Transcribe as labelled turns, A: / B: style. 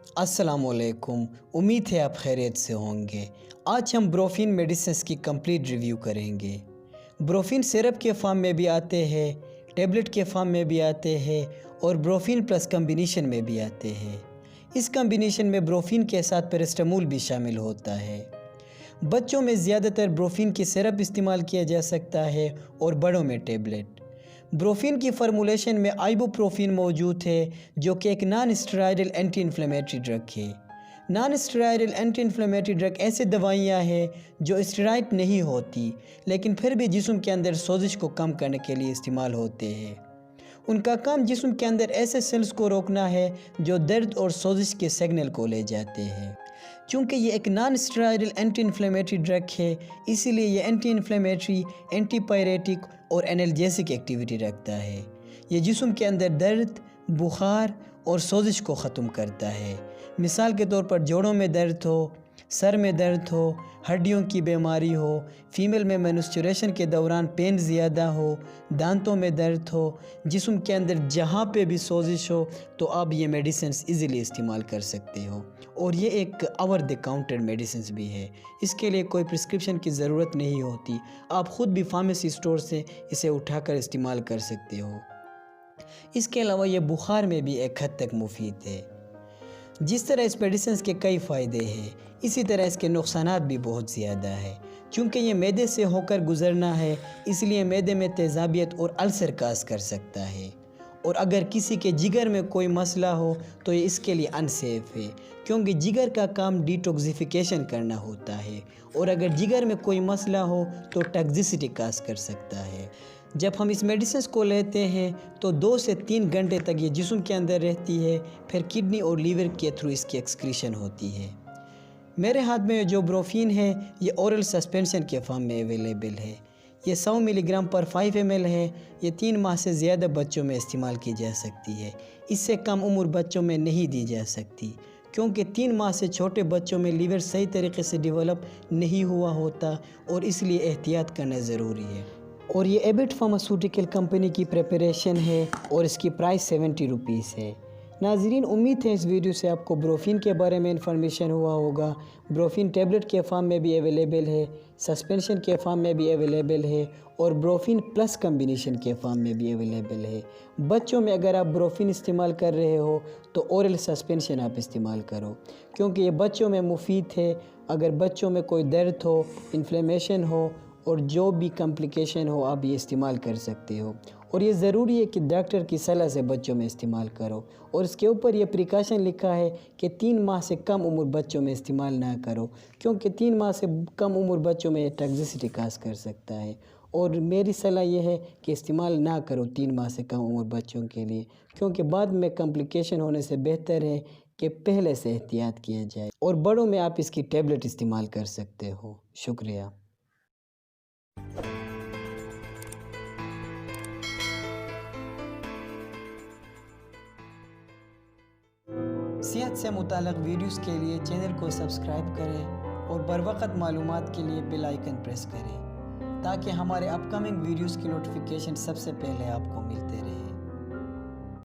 A: السلام علیکم، امید ہے آپ خیریت سے ہوں گے۔ آج ہم بروفین میڈیسنز کی کمپلیٹ ریویو کریں گے۔ بروفین سرپ کے فارم میں بھی آتے ہیں، ٹیبلٹ کے فارم میں بھی آتے ہیں اور بروفین پلس کمبینیشن میں بھی آتے ہیں۔ اس کمبینیشن میں بروفین کے ساتھ پیراسٹامول بھی شامل ہوتا ہے۔ بچوں میں زیادہ تر بروفین کی سرپ استعمال کیا جا سکتا ہے اور بڑوں میں ٹیبلٹ۔ بروفین کی فارمولیشن میں آئبوپروفین موجود ہے جو کہ ایک نان اسٹیرائڈل اینٹی انفلیمیٹری ڈرگ ہے۔ نان اسٹیرائڈل اینٹی انفلیمیٹری ڈرگ ایسے دوائیاں ہیں جو اسٹیرائڈ نہیں ہوتی لیکن پھر بھی جسم کے اندر سوزش کو کم کرنے کے لیے استعمال ہوتے ہیں۔ ان کا کام جسم کے اندر ایسے سیلز کو روکنا ہے جو درد اور سوزش کے سگنل کو لے جاتے ہیں۔ چونکہ یہ ایک نان اسٹیرائڈل اینٹی انفلیمیٹری ڈرگ ہے، اسی لیے یہ اینٹی انفلیمیٹری، اینٹی پائریٹک اور انالجیسک ایکٹیویٹی رکھتا ہے۔ یہ جسم کے اندر درد، بخار اور سوزش کو ختم کرتا ہے۔ مثال کے طور پر جوڑوں میں درد ہو، سر میں درد ہو، ہڈیوں کی بیماری ہو، فیمیل میں مینسٹریشن کے دوران پین زیادہ ہو، دانتوں میں درد ہو، جسم کے اندر جہاں پہ بھی سوزش ہو تو آپ یہ میڈیسنز ایزیلی استعمال کر سکتے ہو۔ اور یہ ایک اوور دی کاؤنٹر میڈیسنز بھی ہے، اس کے لیے کوئی پرسکرپشن کی ضرورت نہیں ہوتی، آپ خود بھی فارمیسی اسٹور سے اسے اٹھا کر استعمال کر سکتے ہو۔ اس کے علاوہ یہ بخار میں بھی ایک حد تک مفید ہے۔ جس طرح اس میڈیسنز کے کئی فائدے ہیں، اسی طرح اس کے نقصانات بھی بہت زیادہ ہیں۔ چونکہ یہ معدے سے ہو کر گزرنا ہے، اس لیے معدے میں تیزابیت اور السر کاز کر سکتا ہے، اور اگر کسی کے جگر میں کوئی مسئلہ ہو تو یہ اس کے لیے ان سیف ہے، کیونکہ جگر کا کام ڈیٹاکسیفیکیشن کرنا ہوتا ہے، اور اگر جگر میں کوئی مسئلہ ہو تو ٹاکسیسٹی کاز کر سکتا ہے۔ جب ہم اس میڈیسنز کو لیتے ہیں تو 2 سے 3 گھنٹے تک یہ جسم کے اندر رہتی ہے، پھر کڈنی اور لیور کے تھرو اس کی ایکسکریشن ہوتی ہے۔ میرے ہاتھ میں جو بروفین ہے یہ اورل سسپینشن کے فارم میں اویلیبل ہے۔ یہ 100 ملی گرام پر 5 ml ہے۔ یہ 3 ماہ سے زیادہ بچوں میں استعمال کی جا سکتی ہے، اس سے کم عمر بچوں میں نہیں دی جا سکتی، کیونکہ 3 ماہ سے چھوٹے بچوں میں لیور صحیح طریقے سے ڈیولپ نہیں ہوا ہوتا اور اس لیے احتیاط کرنا ضروری ہے۔ اور یہ ایبٹ فارماسیوٹیکل کمپنی کی پریپریشن ہے اور اس کی پرائس 70 روپیز ہے۔ ناظرین، امید ہے اس ویڈیو سے آپ کو بروفین کے بارے میں انفارمیشن ہوا ہوگا۔ بروفین ٹیبلٹ کے فارم میں بھی اویلیبل ہے، سسپینشن کے فارم میں بھی اویلیبل ہے اور بروفین پلس کمبینیشن کے فارم میں بھی اویلیبل ہے۔ بچوں میں اگر آپ بروفین استعمال کر رہے ہو تو اورل سسپینشن آپ استعمال کرو، کیونکہ یہ بچوں میں مفید ہے۔ اگر بچوں میں کوئی درد ہو، انفلیمیشن ہو اور جو بھی کمپلیکیشن ہو آپ یہ استعمال کر سکتے ہو، اور یہ ضروری ہے کہ ڈاکٹر کی صلاح سے بچوں میں استعمال کرو، اور اس کے اوپر یہ پریکاشن لکھا ہے کہ 3 ماہ سے کم عمر بچوں میں استعمال نہ کرو، کیونکہ 3 ماہ سے کم عمر بچوں میں یہ ٹاکسیسٹی کاز کر سکتا ہے، اور میری صلاح یہ ہے کہ استعمال نہ کرو 3 ماہ سے کم عمر بچوں کے لیے، کیونکہ بعد میں کمپلیکیشن ہونے سے بہتر ہے کہ پہلے سے احتیاط کیا جائے۔ اور بڑوں میں آپ اس کی ٹیبلٹ استعمال کر سکتے ہو۔ شکریہ۔ صحت سے متعلق ویڈیوز کے لیے چینل کو سبسکرائب کریں اور بروقت معلومات کے لیے بیل آئیکن پریس کریں تاکہ ہمارے اپ کمنگ ویڈیوز کی نوٹیفیکیشن سب سے پہلے آپ کو ملتے رہے۔